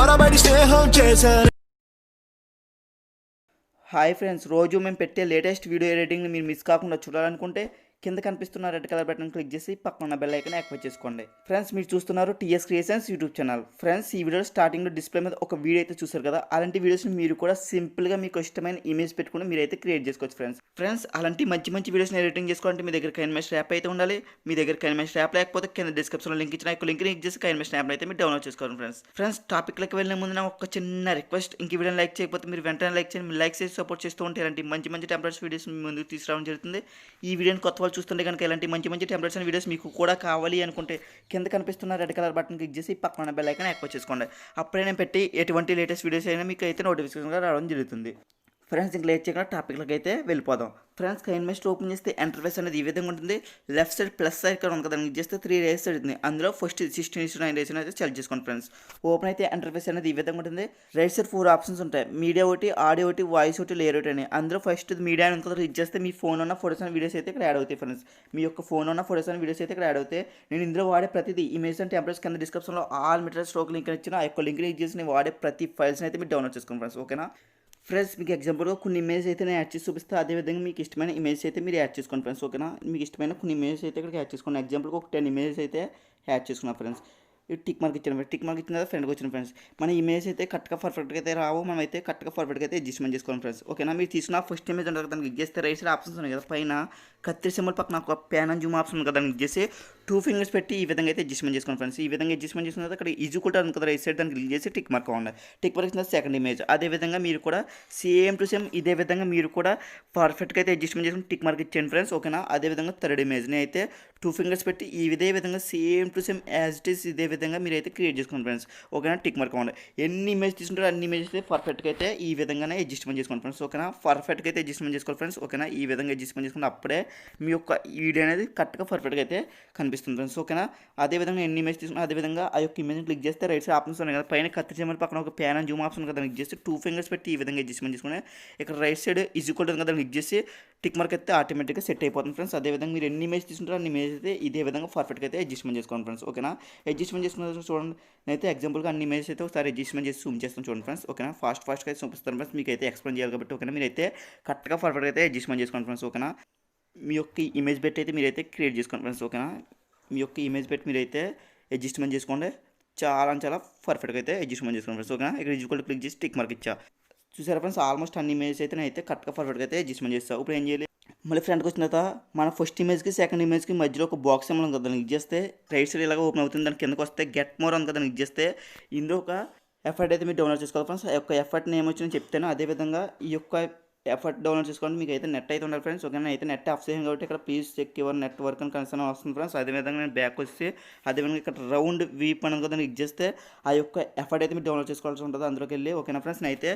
తరబడి స్నేహం చేశారు. హాయ్ ఫ్రెండ్స్, రోజు మేము పెట్టే లేటెస్ట్ వీడియో ఎడిటింగ్ని మీరు మిస్ కాకుండా చూడాలనుకుంటే కింద కనిపిస్తున్న రెడ్ కలర్ బటన్ క్లిక్ చేసి పక్కన బెల్ ఐకాన్ యాక్టివేట్ చేసుకోండి. ఫ్రెండ్స్, మీరు చూస్తున్నారు TS creations YouTube channel. Friends, ఈ వీడియో స్టార్టింగ్లో డిస్ప్లే మీద ఒక వీడియో అయితే చూసారు కదా, అలాంటి వీడియోస్ని మీరు కూడా సింపుల్గా మీకు ఇష్టమైన ఇమేజ్ పెట్టుకుని మీరైతే క్రియేట్ చేసుకోవచ్చు. ఫ్రెండ్స్ అలాంటి మంచి మంచి వీడియోస్ని ఎడిటింగ్ చేసుకోవాలంటే మీ దగ్గర కైన్మెష్ యాప్ అయితే ఉండాలి. మీ దగ్గర కైన్మెష్ యాప్ లేకపోతే కింద డిస్క్రిప్షన్లో లింక్ ఇచ్చిన లింక్ క్లిక్ చేసి కైన్మెష్ యాప్ అయితే మీరు డౌన్లోడ్ చేసుకోవాలి. ఫ్రెండ్స్ టాపిక్లోకి వెళ్ళిన ముందు ఒక చిన్న రిక్వెస్ట్, ఇంక వీడియోని లైక్ చేయకపోతే మీరు వెంటనే లైక్ చేయండి. మీరు లైక్ చేసి సపోర్ట్ చేస్తూ ఉంటే ఇలాంటి మంచి మంచి టెంప్లెట్స్ వీడియోస్ మీ ముందుకు తీసుకురావడం జరుగుతుంది. ఈ వీడియోని కొత్త వాళ్ళు చూస్తుంటే కనుక ఇలాంటి మంచి మంచి టెంప్లెట్స్ అండ్ వీడియోస్ మీకు కూడా కావాలి అనుకుంటే కింద కనిపిస్తున్న రెడ్ కలర్ బటన్ క్లిక్ చేసి పక్కన బెల్ ఐకాన్ యాక్టివేట్ చేసుకోండి. అప్పుడే నేను పెట్టి ఎటువంటి లేటెస్ట్ వీడియోస్ అయినా మీకు అయితే నోటిఫికేషన్గా రావడం జరుగుతుంది. ఫ్రెండ్స్, ఇంక లేట్ చేయకుండా టాపిక్లకి అయితే వెళ్ళిపోదాం. ఫ్రెండ్స్, కైన్మెష్ ఓపెన్ చేస్తే ఇంటర్ఫేస్ అనేది ఈ విధంగా ఉంటుంది. లెఫ్ట్ సైడ్ ప్లస్ ఇక్కడ ఉంది కదా, దానికి చేస్తే 3 రేస్ అవుతుంది. అందులో ఫస్ట్ 16:9 రేస్ అయితే సెలెక్ట్ చేసుకోండి. ఫ్రెండ్స్, ఓపెన్ అయితే ఇంటర్ఫేస్ అనేది ఈ విధంగా ఉంటుంది. రైట్ సైడ్ 4 ఆప్షన్స్ ఉంటాయి. మీడియా ఒకటి, ఆడియో ఒకటి, వాయిస్ ఒకటి, లేయర్ ఒకటి అని. అందులో ఫస్ట్ మీడియా అని ఉంటుంది. ఇది చేస్తే మీ ఫోన్ ఉన్న ఫోటోస్ అండ్ వీడియోస్ అయితే ఇక్కడ యాడ్ అవుతాయి. ఫ్రెండ్స్, మీ యొక్క ఫోన్ ఉన్న ఫోటోస్ అండ్ వీడియోస్ అయితే ఇక్కడ యాడ్ అవుతాయి. నేను ఇందులో వాడే ప్రతిదీ ఇమేజ్ అండ్ టెంప్లెట్స్ కింద డిస్క్రిప్షన్లో ఆల్ మెటీరియల్ స్ట్రోక్ లింక్ ఇచ్చిన ఆ యొక్క లింక్ యూజ్ చేసి నేను వాడే ప్రతి ఫైల్స్ని అయితే మీరు డౌన్లోడ్ చేసుకోండి. ఫ్రెండ్స్, ఓకేనా. ఫ్రెండ్స్, మీకు ఎగ్జాంపుల్గా కొన్ని ఇమేజ్ అయితే నేను యాడ్ చేసి చూపిస్తే అదేవిధంగా మీకు ఇష్టమైన ఇమేజ్ అయితే మీరు యాడ్ చేసుకోండి. ఫ్రెండ్స్, ఓకేనా. మీకు ఇష్టమైన కొన్ని ఇమేజ్ అయితే ఇక్కడికి యాడ్ చేసుకోండి. ఎగ్జాంపుల్గా ఒక 10 ఇమేజ్ అయితే యాడ్ చేసుకున్నాను. ఫ్రెండ్స్, టిక్ మార్క్ ఇచ్చాను. టిక్ మార్క్ ఇచ్చిన తర్వాత ఫ్రెండ్కి వచ్చిన. ఫ్రెండ్స్, మన ఇమేజ్ అయితే కరెక్ట్గా పర్ఫెక్ట్గా అయితే రావు. మనం అయితే కరెక్ట్గా పర్ఫెక్ట్గా అయితే అడ్జస్ట్మెంట్ చేసుకోండి. ఫ్రెండ్స్, ఓకేనా. మీరు తీసుకున్న ఫస్ట్ ఇమేజ్ ఉంటుంది కదా, దానికి క్లిక్ చేస్తే రైట్ సైడ్ ఆప్షన్స్ ఉన్నాయి కదా, పైన కత్తి సింబల్ పక్కన ఒక ప్యాన్ అండ్ జూమ్ ఆప్షన్ ఉంది కదా, దానికి క్లిక్ చేసి 2 ఫింగర్స్ పెట్టి ఈ విధంగా అయితే అడ్జస్ట్మెంట్ చేసుకోండి. ఫ్రెండ్స్, ఈ విధంగా అడ్జస్ట్మెంట్ చేసుకున్న తర్వాత అక్కడ ఈజీ కూడా ఉంది కదా, రైట్ సైడ్ దానికి క్లిక్ చేసి టిక్ మార్క్ అవ్వండి. టిక్ మార్క్ ఇచ్చిన సెకండ్ ఇమేజ్ అదేవిధంగా మీరు కూడా సేమ్ టు సేమ్ ఇదే విధంగా మీరు కూడా పర్ఫెక్ట్గా అయితే అడ్జస్ట్మెంట్ చేసుకుని టిక్ మార్క్ ఇచ్చేయండి. ఫ్రెండ్స్, ఓకేనా. అదేవిధంగా థర్డ్ ఇమేజ్ని అయితే 2 ఫింగర్స్ పెట్టి ఇదే విధంగా same to same as it is ఇదే విధంగా మీరు అయితే క్రియేట్ చేసుకోండి. ఫ్రెండ్స్, ఓకేనా. టిక్ మార్క్ అవ్వండి. ఎన్ని ఇమేజ్ తీసుకుంటారో అన్ని ఇమేజ్ అయితే పర్ఫెక్ట్గా అయితే ఈ విధంగానే అడ్జస్ట్మెంట్ చేసుకోండి. ఫ్రెండ్స్, ఓకేనా. పర్ఫెక్ట్గా అయితే అడ్జస్ట్మెంట్ చేసుకోండి. ఫ్రెండ్స్, ఓకేనా. ఈ విధంగా అడ్జస్ట్మెంట్ చేసుకుంటే అప్పుడే మీ యొక్క వీడియో అనేది కరెక్ట్గా పర్ఫెక్ట్గా అయితే కనిపిస్తుంది. ఫ్రెండ్స్, ఓకేనా. అదేవిధంగా ఎన్ని ఇమేజ్ తీసుకున్నా అదేవిధంగా ఆ యొక్క ఇమేజ్ని క్లిక్ చేస్తే రైట్ సైడ్ ఆప్షన్స్ ఉన్నాయి కదా, పైన కత్తి సింబల్ పక్కన ఒక ప్యాన్ అండ్ జూమ్ ఆప్షన్ కదా, క్లిక్ చేసి 2 ఫింగర్స్ పెట్టి ఈ విధంగా అడ్జస్ట్మెంట్ చేసుకుని ఇక్కడ రైట్ సైడ్ ఈక్వల్ కదా, క్లిక్ చేసి టిక్ మార్క్ అయితే ఆటోమేటిక్గా సెట్ అయిపోతుంది. ఫ్రెండ్స్, అదేవిధంగా మీరు ఎన్ని ఇమేజ్ తీసుకుంటారో అన్ని ఇమేజ్ అయితే ఇదే విధంగా పర్ఫెక్ట్గా అయితే అడ్జస్ట్మెంట్ చేసుకోండి. ఫ్రెండ్స్, ఓకేనా. అడ్జస్ట్మెంట్ చేసుకున్న చూడండి, నేనైతే ఎగ్జాంపుల్గా అన్ని ఇమేజ్ అయితే ఒకసారి అడ్జస్ట్మెంట్ చేసి జూమ్ చేస్తాను చూడండి. ఫ్రెండ్స్, ఓకేనా. ఫాస్ట్గా అయితే చూపిస్తాను. ఫ్రెండ్స్, మీకు అయితే ఎక్స్ప్లెయిన్ చేయాలి కాబట్టి ఓకేనా, మీరైతే కరెక్ట్గా పర్ఫెక్ట్గా అయితే అడ్జస్ట్మెంట్ చేసుకోండి. ఫ్రెండ్స్, ఓకేనా. మీ యొక్క ఇమేజ్ పెట్టి అయితే మీరైతే క్రియేట్ చేసుకోండి. ఫ్రెండ్స్, ఓకేనా. మీ యొక్క ఇమేజ్ పెట్టి మీరైతే అడ్జస్ట్మెంట్ చేసుకోండి. చాలా పర్ఫెక్ట్గా అయితే అడ్జస్ట్మెంట్ చేసుకోండి. ఫ్రెండ్స్, ఓకేనా. ఇక్కడ ఈక్వల్ క్లిక్ చేసి టిక్ మార్క్ ఇచ్చా. చూసారా ఫ్రెండ్స్, ఆల్మోస్ట్ అన్ని ఇమేజ్ అయితే నేనైతే కరెక్ట్గా పర్ఫెక్ట్గా అయితే అడ్జస్ట్మెంట్ చేస్తాను. ఇప్పుడు ఏం చేయాలి, మళ్ళీ ఫ్రంట్కి వచ్చిన తర్వాత మన ఫస్ట్ ఇమేజ్కి సెకండ్ ఇమేజ్కి మధ్యలో ఒక బాక్స్ ఏమైనా ఉంది కదా, దాన్ని క్లిక్ చేస్తే రైట్ సైడ్ ఇలాగ ఓపెన్ అవుతుంది. దాని కిందకి వస్తే గెట్ మోర్ ఉంది కదా, దాన్ని క్లిక్ చేస్తే ఇందులో ఒక ఎఫర్ట్ అయితే మీరు డౌన్లోడ్ చేసుకోవాలి. ఫ్రెండ్స్, ఆ యొక్క ఎఫర్ట్ నేమ్ వచ్చి నేను చెప్తాను. అదేవిధంగా ఈ యొక్క ఎఫర్ట్ డౌన్లోడ్ చేసుకోండి. మీకు అయితే నెట్ అయితే ఉండాలి. ఫ్రెండ్స్, ఓకేనా. అయితే నెట్ ఆఫ్ చేయండి కాబట్టి ఇక్కడ ప్లీజ్ చెక్ యువర్ నెట్వర్క్ అని కన్సర్న్ వస్తుంది. ఫ్రెండ్స్, అదేవిధంగా నేను బ్యాక్ వచ్చి అదేవిధంగా ఇక్కడ రౌండ్ వీప్ అని కదా క్లిక్ చేస్తే ఆ యొక్క ఎఫర్ట్ అయితే మీరు డౌన్లోడ్ చేసుకోవాల్సి ఉంటుంది. అందులోకి వెళ్ళి ఓకేనా. ఫ్రెండ్స్, అయితే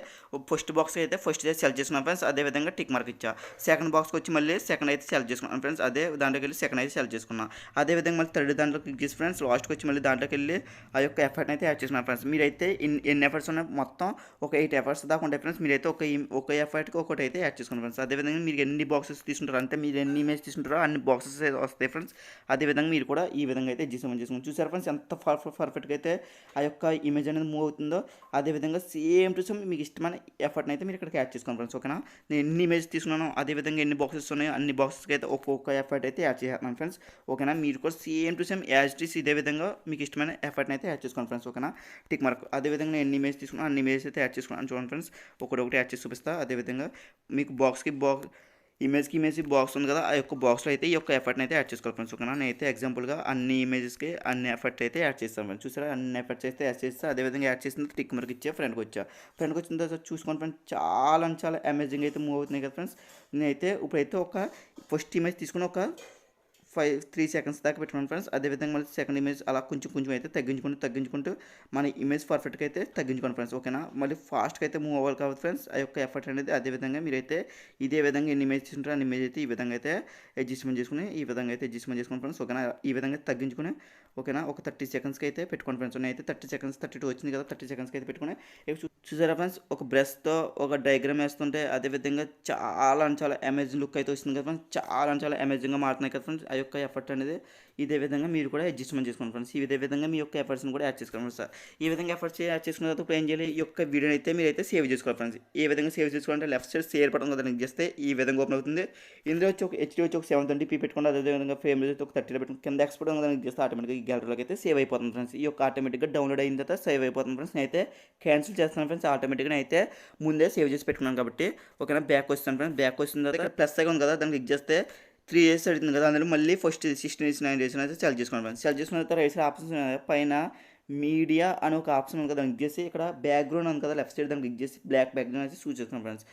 ఫస్ట్ బాక్స్ అయితే ఫస్ట్ అయితే సెలెక్ట్ చేసుకున్నాను. ఫ్రెండ్స్, అదేవిధంగా టిక్ మార్క్ ఇచ్చా. సెకండ్ బాక్స్కి వచ్చి మళ్ళీ సెకండ్ అయితే సెలెక్ట్ చేసుకున్నాను. ఫ్రెండ్స్, అదే దాంట్లోకి వెళ్ళి సెకండ్ అయితే సెలెక్ట్ చేసుకున్నాను. అదేవిధంగా మళ్ళీ థర్డ్ దాంట్లో క్లిక్ చేసి ఫ్రెండ్స్ లాస్ట్కి వచ్చి మళ్ళీ దాంట్లోకి వెళ్ళి ఆ యొక్క ఎఫర్ట్ అయితే యాడ్ చేసుకున్నాను. ఫ్రెండ్స్, మీరైతే ఎన్ని ఎఫర్ట్స్ ఉన్నాయి మొత్తం ఒక 8 ఎఫర్ట్స్ దాకా ఉంటాయి. ఫ్రెండ్స్, మీరైతే ఒక ఎఫర్ట్కి ఒకటి అయితే యాడ్ చేసుకున్నాను. ఫ్రెండ్స్, అదేవిధంగా మీరు ఎన్ని బాక్సెస్ తీసుకుంటారో అంటే మీరు ఎన్ని ఇమేజ్ తీసుకుంటారో అన్ని బాక్సెస్ వస్తాయి. ఫ్రెండ్స్, అదేవిధంగా మీరు కూడా ఈ విధంగా అయితే అడ్జస్ట్మెంట్ చేసుకుని చూసారు. ఫ్రెండ్స్, ఎంత పర్ఫెక్ట్గా అయితే ఆ యొక్క ఇమేజ్ అనేది మూవ్ అవుతుందో అదేవిధంగా సేమ్ టు సేమ్ మీకు ఇష్టమైన ఎఫర్ట్ని అయితే మీరు ఇక్కడికి యాడ్ చేసుకోండి. ఫ్రెండ్స్, ఓకేనా. నేను ఎన్ని ఇమేజ్ తీసుకున్నాను అదేవిధంగా ఎన్ని బాక్సెస్ ఉన్నాయో అన్ని బాక్సెస్కి అయితే ఒక్కొక్క ఎఫర్ట్ అయితే యాడ్ చేస్తున్నాను. ఫ్రెండ్స్, ఓకేనా. మీరు కూడా same to same as it is ఇదే విధంగా మీకు ఇష్టమైన ఎఫర్ట్ని అయితే యాడ్ చేసుకోండి. ఫ్రెండ్స్, ఓకేనా. టిక్ మార్క్ అదేవిధంగా నేను ఎన్ని ఇమేజ్ తీసుకున్నాను అన్ని ఇమేజ్ అయితే యాడ్ చేసుకున్నాను చూడండి. ఫ్రెండ్స్, ఒకటి యాడ్ చేసి చూపిస్తా. అదేవిధంగా మీకు బాక్స్కి ఇమేజ్ బాక్స్ ఉంది కదా, ఆ యొక్క బాక్స్లో అయితే ఈ యొక్క ఎఫర్ట్ని అయితే యాడ్ చేసుకోవాలి. ఫ్రెండ్స్, ఓకేనా. నేనైతే ఎగ్జాంపుల్గా అన్ని ఇమేజెస్కి అన్ని ఎఫర్ట్ అయితే యాడ్ చేస్తాను. ఫ్రెండ్స్, చూసారా అన్ని ఎఫర్ట్స్ అయితే యాడ్ చేస్తే అదేవిధంగా యాడ్ చేసిన టిక్ మార్క్ ఇచ్చే ఫ్రెండ్కి వచ్చిన తర్వాత చూసుకోండి. ఫ్రెండ్స్, చాలా అమేజింగ్ అయితే మూవ్ అవుతున్నాయి కదా. ఫ్రెండ్స్, నేనైతే ఇప్పుడైతే ఒక ఫస్ట్ ఇమేజ్ తీసుకుని ఒక 3 సెకండ్స్ దాకా పెట్టుకున్నాను. ఫ్రెండ్స్, అదేవిధంగా మళ్ళీ సెకండ్ ఇమేజ్ అలా కొంచెం అయితే తగ్గించుకుంటూ మన ఇమేజ్ పర్ఫెక్ట్గా అయితే తగ్గించుకోండి. ఫ్రెండ్స్, ఓకేనా. మళ్ళీ ఫాస్ట్గా అయితే మూవ్ అవ్వాలి కాబట్టి ఫ్రెండ్స్ ఆ యొక్క ఎఫర్ట్ అనేది అదేవిధంగా మీరైతే ఇదే విధంగా ఎన్ని ఇమేజ్ తీసుకుంటారో అన్ని ఇమేజ్ అయితే ఈ విధంగా అయితే అడ్జస్ట్మెంట్ చేసుకుని ఫ్రెండ్స్, ఓకేనా. ఈ విధంగా తగ్గించుకుని ఓకేనా ఒక 30 సెకండ్స్కి అయితే పెట్టుకోండి. ఫ్రెండ్స్, నేనైతే 30 సెకండ్స్ 32 వచ్చింది కదా, 30 సెకండ్స్కి అయితే పెట్టుకుని చూసారా ఫ్రెండ్స్, ఒక బ్రష్తో ఒక డయాగ్రామ్ వేస్తుంటే అదేవిధంగా చాలా అమేజింగ్ లుక్ అయితే వస్తుంది కదా ఫ్రెండ్స్. చాలా అమేజింగ్గా మారుతున్నాయి కదా ఫ్రెండ్స్ ఆ యొక్క ఎఫర్ట్ అనేది ఇదే విధంగా మీరు కూడా అడ్జస్ట్మెంట్ చేసుకోండి ఫ్రెండ్స్. ఇదే విధంగా మీ యొక్క ఎఫర్ట్స్ని కూడా యాడ్ చేసుకోండి ఫ్రెండ్స్. ఈ విధంగా ఎఫర్ట్స్ యాడ్ చేసుకున్న తర్వాత ఇప్పుడు ఏం చేయాలి, ఈ యొక్క వీడియోని అయితే మీరైతే సేవ్ చేసుకోవాలి ఫ్రెండ్స్. ఏ విధంగా సేవ్ చేసుకోవాలంటే లెఫ్ట్ సైడ్ షేర్ బటన్ కదా క్లిక్ చేస్తే ఈ విధంగా ఓపెన్ అవుతుంది. ఇందులో వచ్చి ఒక హెచ్డీ వచ్చి ఒక 720p పెట్టుకోండి. అదేవిధంగా ఫ్రేమ్ రేట్ ఒక 30లో పెట్టుకుని కింద ఎక్స్పోర్ట్ కదా క్లిక్ చేస్తే ఆటోమేటిక్గా ఈ గ్యాలరీలోకి అయితే సేవ్ అయిపోతుంది ఫ్రెండ్స్. ఈ యొక్క ఆటోమేటిక్గా డౌన్లోడ్ అయిన తర్వాత సేవ్ అయిపోతుంది ఫ్రెండ్స్. నేనైతే క్యాన్సిల్ చేస్తాను ఫ్రెండ్స్. ఆటోమేటిక్గా అయితే ముందే సేవ్ చేసి పెట్టుకున్నాను కాబట్టి ఓకేనా. బ్యాక్ వస్తాను ఫ్రెండ్స్. బ్యాక్ వచ్చిన తర్వాత ఇక్కడ ప్లస్ ఐకాన్ కదా దాన్ని క్లిక్ చేస్తే 3 years అడుగుతుంది కదా, అందులో మళ్ళీ ఫస్ట్ 16 days 9 days అయితే సెలెక్ట్ చేసుకోండి ఫ్రెండ్స్. సెలెక్ట్ చేసుకున్న తర్వాత రైట్ సైడ్ ఆప్షన్స్ పైన మీడియా అని ఒక ఆప్షన్ ఉంది కదా, దాన్ని క్లిక్ చేసి ఇక్కడ బ్యాక్గ్రౌండ్ ఉంది కదా లెఫ్ట్ సైడ్ దాన్ని క్లిక్ చేసి బ్లాక్ బ్యాక్గ్రౌండ్ అయితే చూస్ చేసుకున్నాం ఫ్రెండ్స్.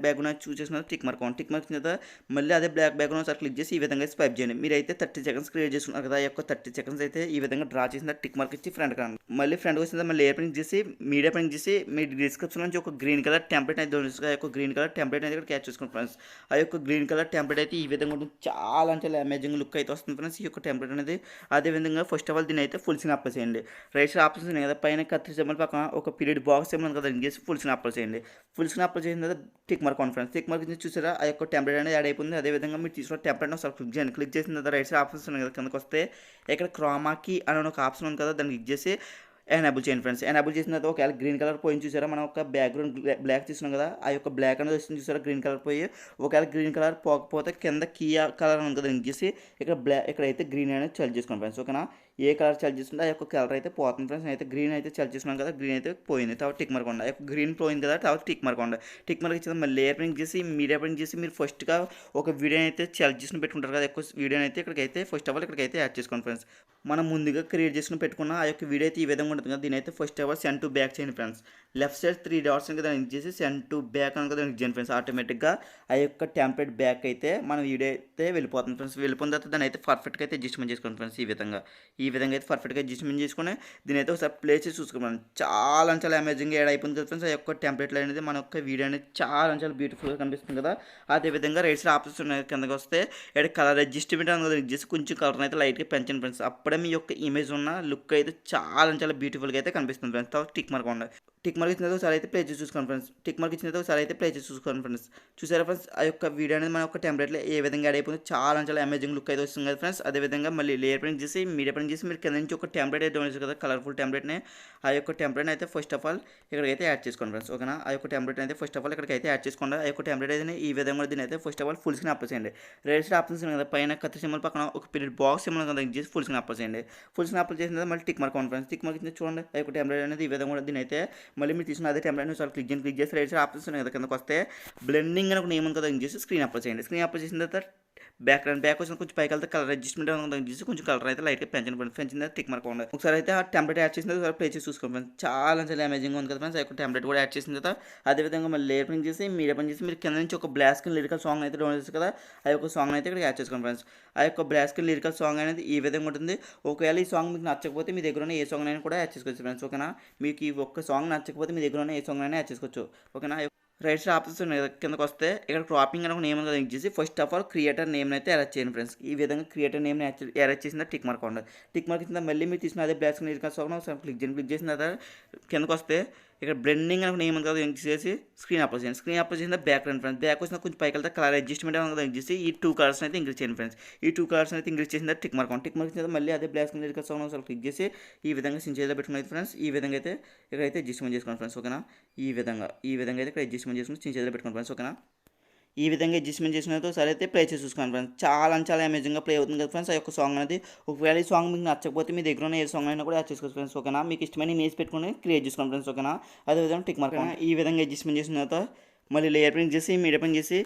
బ్యాక్గ్రౌండ్ చూస్ చేసుకున్న టిక్ మార్క్ ఉంది. టిక్ మార్క్ ఇచ్చిన తర్వాత మళ్ళీ అదే బ్లాక్ బ్యాక్గ్రౌండ్ సార్ క్లిక్ చేసి ఈ విధంగా స్వైప్ చేయండి. మీరైతే 30 seconds క్రియేట్ చేసుకున్నారు కదా, ఈ యొక్క 30 seconds అయితే ఈ విధంగా డ్రా చేసిన టిక్ మార్క్ ఇచ్చి ఫ్రంట్ కాండి. మళ్ళీ ఫ్రంట్ వచ్చిన మళ్ళీ లేయర్ ప్రింట్ చేసి మీడియా ప్రింట్ చేసి మీ డిస్క్రిప్షన్ నుంచి ఒక గ్రీన్ కలర్ టెంప్లెట్ అయితే ఆ యొక్క గ్రీన్ కలర్ టెంప్లెట్ అయితే ఇక్కడ క్యాచ్ చేసుకోండి ఫ్రెండ్స్. ఆ యొక్క గ్రీన్ కలర్ టెంప్లెట్ అయితే ఈ విధంగా ఉంటుంది. చాలా అంటే అమేజింగ్ లుక్ అయితే వస్తుంది ఫ్రెండ్స్ ఈ యొక్క టెంప్లెట్ అనేది. అదేవిధంగా ఫస్ట్ ఆఫ్ ఆల్ దీని అయితే ఫుల్ స్క్రీన్ అప్లై చేయండి. రైట్ సైడ్ ఆప్షన్స్ ఉన్నాయి కదా, పైన కత్తి సింబల్ పక్కన ఒక పీరియడ్ బాక్స్ సింబల్ కదా దాన్ని చేసి ఫుల్ స్క్రీన్ అప్లై చేయండి. ఫుల్ స్క్రీన్ అప్లై చేసిన తర్వాత tick mark on friends. Tick mark చూసారా ఆ యొక్క టెంప్లెట్ అనేది యాడ్ అయిపోయింది. అదేవిధంగా మీరు తీసుకున్న టెంప్లెట్ ఒకసారి క్లిక్ చేయండి. క్లిక్ చేసిన తర్వాత రైట్ సైడ్ ఆప్షన్స్ ఉన్నాయి కదా, కిందకి వస్తే ఇక్కడ క్రోమాకి అని ఒక ఆప్షన్ ఉంది కదా, దాన్ని క్లిక్ చేసి ఎనేబుల్ చేయండి ఫ్రెండ్స్. ఎనేబుల్ చేసిన తర్వాత ఒకవేళ గ్రీన్ కలర్ పోయింది చూసారా, మనం ఒక బ్యాక్గ్రౌండ్ బ్లాక్ తీసుకున్నాం కదా, ఆ యొక్క బ్లాక్ అనేది వస్తుంది చూసారా గ్రీన్ కలర్ పోయి. ఒకవేళ గ్రీన్ కలర్ పోకపోతే కింద కియా కలర్ ఉంది కదా క్లిక్ చేసి ఇక్కడ ఇక్కడైతే గ్రీన్ అనేది సెలెక్ట్ చేసుకోండి ఫ్రెండ్స్. ఓకేనా. ఏ కలర్ సెలెక్ట్ చేసుకుంటే ఆ యొక్క కలర్ అయితే పోతుంది ఫ్రెండ్స్. అయితే గ్రీన్ అయితే సెలెక్ట్ చేసుకున్నాం కదా, గ్రీన్ అయితే పోయింది. తర్వాత టిక్ మార్క్ ఉండ, ఆ యొక్క గ్రీన్ పోయింది కదా, తర్వాత టిక్ మార్క్ ఉండ. టిక్ మార్క్ ఇచ్చిన మళ్ళీ లేయర్ ప్రింట్ చేసి మీడియా ప్రింట్ చేసి మీరు ఫస్ట్గా ఒక వీడియో అయితే సెలెక్ట్ చేసుకుని పెట్టుకుంటారు కదా, ఎక్కువ వీడియోని అయితే ఇక్కడికైతే ఫస్ట్ ఆఫ్ ఆల్ ఇక్కడికైతే యాడ్ చేసుకోండి ఫ్రెండ్స్. మనం ముందుగా క్రియేట్ చేసుకుని పెట్టుకున్న ఆ యొక్క వీడియో అయితే ఈ విధంగా ఉంటుంది కదా, దీని అయితే first of all send to back చేయండి ఫ్రెండ్స్. లెఫ్ట్ సైడ్ 3 dots కదా క్లిక్ చేసి సెండ్ టు బ్యాక్ అని కదా క్లిక్ చేయండి ఫ్రెండ్స్. ఆటోమేటిక్గా ఆ యొక్క టెంప్లెట్ బ్యాక్ అయితే మన వీడియో అయితే వెళ్ళిపోతుంది ఫ్రెండ్స్. వెళ్ళిపోయిన తర్వాత దాన్ని అయితే పర్ఫెక్ట్గా అయితే అడ్జస్ట్మెంట్ చేసుకోండి ఫ్రెండ్స్. ఈ విధంగా అయితే పర్ఫెక్ట్గా అడ్జస్ట్మెంట్ చేసుకుని దీని అయితే ఒకసారి ప్లే చేసి చూసుకోండి. చాలా చాలా అమేజింగ్గా యాడ్ అయిపోయింది కదా ఫ్రెండ్స్. ఆ యొక్క టెంప్లెట్లో అనేది మన యొక్క వీడియో అనేది చాలా చాలా బ్యూటిఫుల్గా కనిపిస్తుంది కదా. అదేవిధంగా రైట్ సైడ్ ఆప్షన్స్ ఉన్నాయి కిందకి వస్తే ఇక్కడ కలర్ అడ్జస్ట్మెంట్ అని క్లిక్ చేసి కొంచెం కలర్ అయితే లైట్గా పెంచండి ఫ్రెండ్స్. అప్పుడే మీ యొక్క ఇమేజ్ ఉన్న లుక్ అయితే చాలా చాలా బ్యూటిఫుల్గా అయితే కనిపిస్తుంది ఫ్రెండ్స్. తర్వాత టిక్ మార్క్ ఉండాలి. టిక్ మార్క్ ఇచ్చిన ఒకసారి అయితే ప్లే చేసి చూసుకోండి ఫ్రెండ్స్. టిక్ మార్క్ ఇచ్చిన ఒకసారి అయితే ప్లే చేసి చూసుకోండి ఫ్రెండ్స్. చూసారా ఫ్రెండ్స్ ఆ యొక్క వీడియో అనేది మన యొక్క టెంప్లెట్లో ఏ విధంగా యాడ్ అయిపోయింది, చాలా చాలా అమేజింగ్ లుక్ అయితే వస్తుంది కదా ఫ్రెండ్స్. అదేవిధంగా మళ్ళీ లేయర్ ప్రింట్ చేసి మీడియా ప్రింట్ చేసి మీరు కింద నుంచి ఒక టెంప్లెట్ అయితే డౌన్లోడ్ చేసి కదా కలర్ఫుల్ టెంప్లెట్ని, ఆ యొక్క టెంప్లెట్ అయితే ఫస్ట్ ఆఫ్ ఆల్ ఇక్కడికైతే యాడ్ చేసుకోండి ఫ్రెండ్స్. ఓకేనా. ఆ యొక్క టెంప్లెట్ అయితే ఫస్ట్ ఆఫ్ ఆల్ ఇక్కడికైతే యాడ్ చేసుకోండి. ఆ యొక్క టెంప్లెట్ అయితే ఈ విధంగా దీని అయితే first of all full screen apply చేయండి. రైట్ సైడ్ ఆప్షన్స్ కదా, పైన కత్తి సింబల్ పక్కన ఒక పీరియడ్ బాక్స్ సింబల్ కదా చేసి ఫుల్ స్క్రీన్ అప్లై చేయండి. ఫుల్ స్క్రీన్ అప్లై చేసిన తర్వాత మళ్ళీ tick mark on friends. Tick mark ఇచ్చిన చూడండి ఆ యొక్క టెంప్లెట్ అనేది ఈ విధంగా దీని అయితే మళ్ళీ మీరు తీసుకున్న అదే టెంప్లెట్ ఒకసారి క్లిక్ చేసి రైట్ సైడ్ ఆప్షన్స్ ఉన్నాయి కదా, కిందకి వస్తే బ్లెండింగ్ అని ఒక నేమ్ కదా చేసి స్క్రీన్ అప్లై చేయండి. స్క్రీన్ అప్లై చేసిన తర్వాత బ్యాక్ వచ్చిన కొంచెం పైకి వెళ్తే కలర్ అడ్జస్ట్మెంట్ చేసి కొంచెం కలర్ అయితే లైట్గా పెంచిన తర్వాత టిక్ మార్క్ ఉండదు. ఒకసారి అయితే ఆ టెంప్లెట్ యాడ్ చేసిన తర్వాత ప్లే చేసి చూసుకోండి ఫ్రెండ్స్. చాలా చాలా అమేజింగ్ ఉంది కదా ఫ్రెండ్స్. ఆ యొక్క టెంప్లెట్ కూడా యాడ్ చేసిన తర్వాత అదేవిధంగా మళ్ళీ లేయర్ ప్రింట్ చేసి మీడియా ప్రింట్ చేసి మీరు కింద నుంచి ఒక బ్లాక్ స్క్రీన్ లిరికల్ సాంగ్ అయితే డౌన్లోడ్ చేస్తారు కదా, ఆ యొక్క సాంగ్ అయితే ఇక్కడ యాడ్ చేసుకోండి ఫ్రెండ్స్. ఆ యొక్క బ్లాక్ స్క్రీన్ లిరికల్ సాంగ్ అనేది ఈ విధంగా ఉంటుంది. ఒకవేళ ఈ సాంగ్ మీకు నచ్చకపోతే మీ దగ్గర ఉన్న ఏ సాంగ్ అయినా కూడా యాడ్ చేసుకోవచ్చు ఫ్రెండ్స్. ఓకేనా. మీకు ఈ ఒక్క సాంగ్ నచ్చకపోతే మీ దగ్గర ఉన్న ఏ సాంగ్ అయినా యాడ్ చేసుకోవచ్చు. ఓకేనా. రైట్ సైడ్ ఆప్షన్స్ ఉన్నాయి కిందకి వస్తే ఇక్కడ క్రాపింగ్ అని ఒక నేమ్ క్లిక్ చేసి first of all creator name అయితే అరేంజ్ చేయండి ఫ్రెండ్స్. ఈ విధంగా క్రియేటర్ నేమ్ అరేంజ్ చేసిన టిక్ మార్క్ ఉండదు. టిక్ మార్క్ ఇచ్చిన మళ్ళీ మీరు తీసుకున్న అదే బ్లాక్ స్క్రీన్ ఒకసారి క్లిక్ చేయండి. క్లిక్ చేసిన తర్వాత కిందకి వస్తే ఇక్కడ బ్లెండింగ్ అని ఒక నేమ్ కదా చేసి స్క్రీన్ అప్లై చేయండి. స్క్రీన్ అప్లై చేసిన బ్యాక్ రండి ఫ్రెండ్స్. బ్యాక్ వచ్చిన కొంచెం పైకి వెళ్తే కలర్ అడ్జస్ట్మెంట్ అని చేసి ఈ 2 కలర్స్ అయితే ఇంక్రీజ్ చేయండి ఫ్రెండ్స్. ఈ 2 కలర్స్ అయితే ఇంక్రీజ్ చేసిన టిక్ మార్క్ టిక్ మార్క్ చేసిన మళ్ళీ అదే బ్లాక్ స్క్రీన్ ఒకసారి క్లిక్ చేసి ఈ విధంగా సించేజ్లో పెట్టుకున్నది ఫ్రెండ్స్. ఈ విధంగా అయితే ఇక్కడైతే అడ్జస్ట్మెంట్ చేసుకోండి ఫ్రెండ్స్. ఓకేనా. ఈ విధంగా అయితే ఇక్కడ అడ్జస్ట్మెంట్ చేసుకుని సించేజ్లో పెట్టుకోండి ఫ్రెండ్స్. ఓకేనా. ఈ విధంగా అడ్జస్ట్మెంట్ చేసిన సరే అయితే ప్లే చేసి చూసుకోండి ఫ్రెండ్స్. చాలా చాలా అమేజింగ్గా ప్లే అవుతుంది కదా ఫ్రెండ్స్ ఆ యొక్క సాంగ్ అనేది. ఒకవేళ ఈ సాంగ్ మీకు నచ్చకపోతే మీ దగ్గర ఉన్న ఏ సాంగ్ అయినా కూడా యాడ్ చేసుకోవచ్చు ఫ్రెండ్స్. ఓకేనా. మీకు ఇష్టమైన ఇమేజ్ పెట్టుకుని క్రియేట్ చేసుకోండి ఫ్రెండ్స్. ఓకేనా. అదేవిధంగా టిక్ మార్క్ ఈ విధంగా అడ్జస్ట్మెంట్ చేసిన తర్వాత మళ్ళీ లేయర్ ప్రింట్ చేసి మీడియా ప్రింట్ చేసి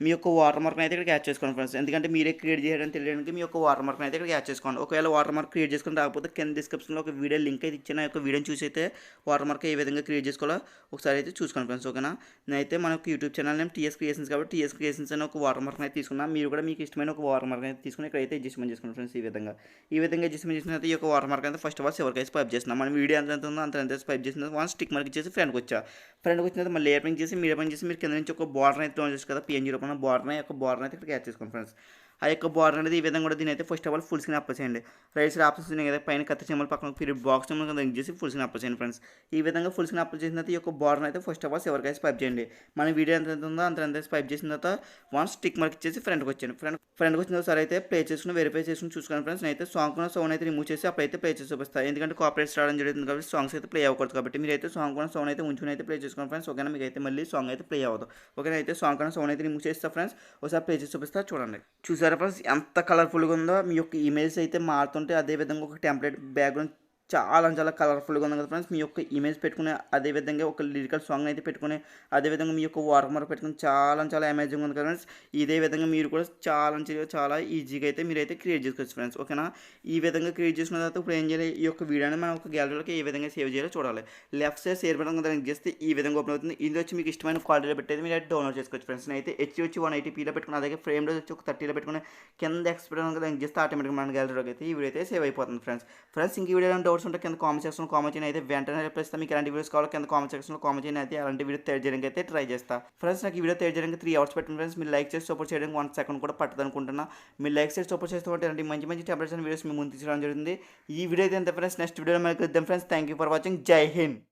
మీ యొక్క వాటర్ మార్క్ అయితే ఇక్కడ యాడ్ చేసుకోండి ఫ్రెండ్స్. ఎందుకంటే మీరే క్రియేట్ చేయడానికి తెలియడానికి మీ యొక్క వాటర్ మార్క్ అయితే ఇక్కడ యాడ్ చేసుకోండి. ఒకవేళ వాటర్ మార్క్ క్రియేట్ చేసుకుని రాకపోతే కింద డిస్క్రిప్షన్లో ఒక వీడియో లింక్ అయితే ఇచ్చిన యొక్క వీడియోని చూసి అయితే వాటర్ మార్క్ ఏ విధంగా క్రియేట్ చేసుకోవాలో ఒకసారి అయితే చూసుకోండి ఫ్రెండ్స్. ఓకేనా. నేనైతే మనకు YouTube channel name TS creations కాబట్టి టీఎస్ క్రియేషన్స్ అని ఒక వాటర్ మార్క్ అయితే తీసుకున్నా. మీరు కూడా మీకు ఇష్టమైన ఒక వాటర్ మార్క్ అయితే తీసుకుని ఇక్కడైతే అడ్జస్ట్మెంట్ చేసుకోండి ఫ్రెండ్స్. ఈ విధంగా అడ్జస్ట్మెంట్ చేసిన తర్వాత ఈ యొక్క వాటర్ మార్క్ అయితే ఫస్ట్ ఆఫ్ ఆల్ ఎవరికైతే స్వైప్ చేస్తున్నాం. మనం వీడియో ఎంత ఉందో అంత స్వైప్ చేసిన వన్ స్టిక్ మార్క్ ఇచ్చేసి ఫ్రెండ్కి వచ్చిన తర్వాత మళ్ళీ లేయర్ ప్రింట్ చేసి మీడియా ప్రింట్ చేసి మీరు కింద నుంచి ఒక బార్డర్ అయితే డౌన్ చేసి కదా పిఎన్జీ రూపంలో బార్డర్ అయితే ఇక్కడ యాడ్ చేసుకోండి ఫ్రెండ్స్. ఆ యొక్క బార్డర్ అనేది ఈ విధంగా కూడా దీని అయితే first of all full screen apply చేయండి. రైట్ సైడ్ ఆప్షన్స్ ఉన్నాయి కదా, పైన కత్తి సింబల్ పక్కన పీరియడ్ బాక్స్ సింబల్ కింద చేసి ఫుల్ స్క్రీన్ అప్లై చేయండి ఫ్రెండ్స్. ఈ విధంగా ఫుల్ స్క్రీన్ అప్లై చేసిన తర్వాత ఈ యొక్క బార్డర్ అయితే ఫస్ట్ ఆఫ్ ఆల్ ఎవరికైతే స్వైప్ చేయండి. మన వీడియో ఎంత ఉందో అంత స్వైప్ చేసిన తర్వాత వన్ స్టిక్ మార్క్ ఇచ్చేసి ఫ్రంట్కి వచ్చాను. ఫ్రంట్కి వచ్చిన తర్వాత అయితే ప్లే చేసుకుని వెరిఫై చేసుకుని చూసుకోండి ఫ్రెండ్స్. నేనైతే సాంగ్ సౌండ్ అయితే రిమూవ్ చేసి అప్పుడైతే ప్లే చేసి చూపిస్తాను. ఎందుకంటే కాపరేట్స్ రావడం జరుగుతుంది కాబట్టి సాంగ్స్ అయితే ప్లే అవ్వకూడదు కాబట్టి మీరైతే సాంగ్ సౌండ్ అయితే ఉంచుకుని అయితే ప్లే చేసుకోండి ఫ్రెండ్స్. ఓకేనా, మీకు అయితే మళ్ళీ సాంగ్ అయితే ప్లే అవ్వదు. ఓకేనా, అయితే సాంగ్ సౌండ్ అయితే రిమూవ్ చేస్తా ఫ్రెండ్స్. ఒకసారి ప్లే చేసి చూపిస్తా చూడండి. చూసారా ఫ్రెండ్స్ ఎంత కలర్ఫుల్గా ఉందో. మీ యొక్క ఇమేజ్ అయితే మారుతుంటే అదేవిధంగా ఒక టెంప్లెట్ బ్యాక్గ్రౌండ్ చాలా కలర్ఫుల్గా ఉంది కదా ఫ్రెండ్స్. మీ యొక్క ఇమేజ్ పెట్టుకుని అదేవిధంగా ఒక లిరికల్ సాంగ్ అయితే పెట్టుకుని అదేవిధంగా మీ యొక్క వాటర్ మార్క్ పెట్టుకుని చాలా అమేజింగ్ ఉంది కదా ఫ్రెండ్స్. ఇదే విధంగా మీరు కూడా చాలా ఈజీగా అయితే మీరైతే క్రియేట్ చేసుకోవచ్చు ఫ్రెండ్స్. ఓకేనా, ఈ విధంగా క్రియేట్ చేసుకున్న తర్వాత ఇప్పుడు ఏం చేయాలి, ఈ యొక్క వీడియోని మనం ఒక గ్యాలరీలోకి ఏ విధంగా సేవ్ చేయాలో చూడాలి. లెఫ్ట్ సైడ్ షేర్ బటన్ దానికి చేస్తే ఈ విధంగా ఓపెన్ అవుతుంది. ఇది వచ్చి మీకు ఇష్టమైన క్వాలిటీలో పెట్టేది మీరు అయితే డౌన్లోడ్ చేసుకోవచ్చు ఫ్రెండ్స్. అయితే హెచ్ వచ్చి 180pలో పెట్టుకుని అలాగే ఫ్రేమ్ వచ్చి ఒక 30లో పెట్టుకుని కింద ఎక్స్పెక్ట్ దానికి చేస్తే ఆటోమేటిక్గా మన గ్యాలరీలోకి అయితే ఈ వీడియో అయితే సేవ్ అయిపోతుంది ఫ్రెండ్స్. ఇంక ఈ వీడియో డౌట్స్ ఉంటే కింద కామెంట్ సెక్షన్లో కామెంట్ చేయని అయితే వెంటనే రిప్లై ఇస్తాను. మీకు ఎలాంటి వీడియోస్ కావాలో కింద కామెంట్ సెక్షన్లో కామెంట్ చేయని అయితే అలాంటి వీడియో తయారు చేయడానికి అయితే ట్రై చేస్తా ఫ్రెండ్స్. నాకు ఈ వీడియో తయారు చేయడానికి 3 hours పెట్టండి ఫ్రెండ్స్. మీరు లైక్ చేసి సపోర్ట్ చేయడానికి 1 second కూడా పట్టదు అనుకుంటున్నా. మీరు లైక్ చేసి సపోర్ట్ చేస్తూ ఉంటే ఇలాంటి మంచి టెంపరేచర్ వీడియోస్ మీ ముందు తీసుకోవడం జరుగుతుంది. ఈ వీడియో అయితే ఎంత ఫ్రెండ్స్, నెక్స్ట్ వీడియోలో మనకి ఇద్దాం friends. Thank you for watching. జై హింద్.